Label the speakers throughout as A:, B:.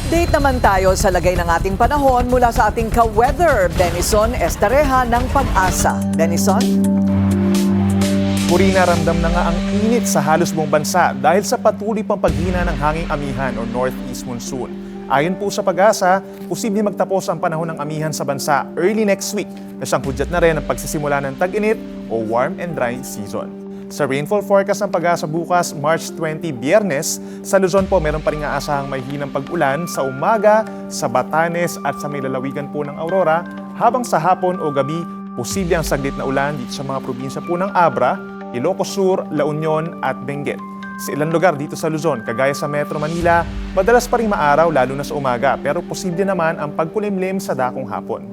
A: Update naman tayo sa lagay ng ating panahon mula sa ating ka-weather, Benison Estareja ng Pag-asa. Benison?
B: Purina, ramdam na nga ang init sa halos buong bansa dahil sa patuloy pang paghina ng hanging amihan o northeast monsoon. Ayon po sa Pag-asa, posibleng magtapos ang panahon ng amihan sa bansa early next week na siyang hudyat na rin ang pagsisimula ng tag-init o warm and dry season. Sa rainfall forecast ng Pag-asa bukas, March 20, Biyernes, sa Luzon po meron pa rin aasahang may hinang pag-ulan sa umaga, sa Batanes at sa may lalawigan po ng Aurora, habang sa hapon o gabi, posible ang saglit na ulan dito sa mga probinsya po ng Abra, Ilocos Sur, La Union at Benguet. Sa ilang lugar dito sa Luzon, kagaya sa Metro Manila, madalas pa rin maaraw lalo na sa umaga pero posible naman ang pagkulimlim sa dakong hapon.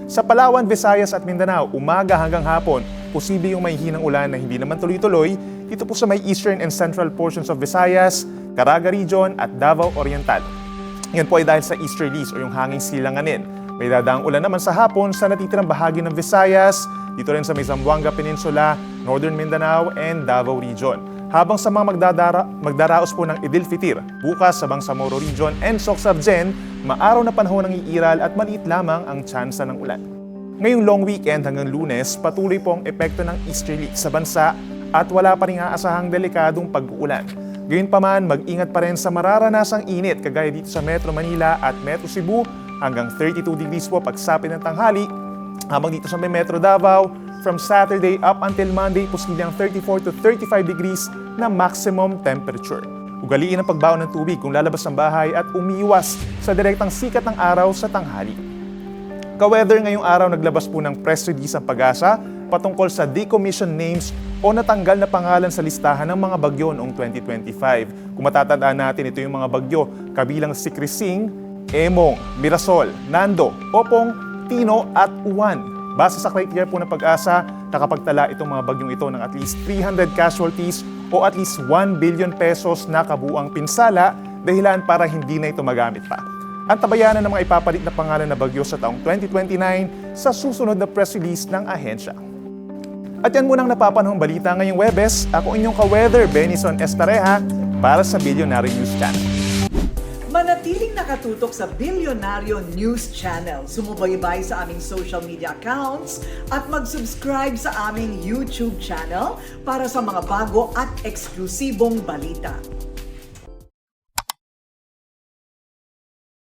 B: Sa Palawan, Visayas at Mindanao, umaga hanggang hapon, posible yung may hinang ulan na hindi naman tuloy-tuloy dito po sa may eastern and central portions of Visayas, Caraga Region at Davao Oriental. Yan po ay dahil sa easterlies o yung hanging silanganin. May dadaang ulan naman sa hapon sa natitirang bahagi ng Visayas, dito rin sa may Zamboanga Peninsula, Northern Mindanao and Davao Region. Habang sa mga magdaraos po ng Idil Fitir, bukas sa Bangsamoro Region and Soxargen, maaraw na panahon ng iiral at maliit lamang ang tsansa ng ulan. Ngayong long weekend hanggang Lunes, patuloy po ang epekto ng easterly sa bansa at wala pa rin aasahang delikadong pag-uulan. Gayunpaman, mag-ingat pa rin sa mararanasang init kagaya dito sa Metro Manila at Metro Cebu hanggang 32 degrees po pagsapit ng tanghali. Habang dito sa may Metro Davao, from Saturday up until Monday, posible ang 34 to 35 degrees na maximum temperature. Ugaliin ang pagbaon ng tubig kung lalabas ng bahay at umiiwas sa direktang sikat ng araw sa tanghali. Ka-weather ngayong araw naglabas po ng press release ang Pag-asa patungkol sa decommissioned names o natanggal na pangalan sa listahan ng mga bagyo noong 2025. Kung matatandaan natin, ito yung mga bagyo kabilang si Krising, Emong, Mirasol, Nando, Opong, Tino at Uwan. Base sa criteria po ng Pag-asa, nakapagtala itong mga bagyong ito ng at least 300 casualties o at least 1 billion pesos na kabuuang pinsala dahilan para hindi na ito magamit pa. Ang tabayanan ng mga ipapalit na pangalan na bagyo sa taong 2029 sa susunod na press release ng ahensya. At yan munang napapanahong balita ngayong Webes. Ako inyong ka-weather, Benison Estareja, para sa Billionaire News Channel.
A: Manatiling nakatutok sa Billionario News Channel. Sumubaybay sa aming social media accounts at mag-subscribe sa aming YouTube channel para sa mga bago at eksklusibong balita.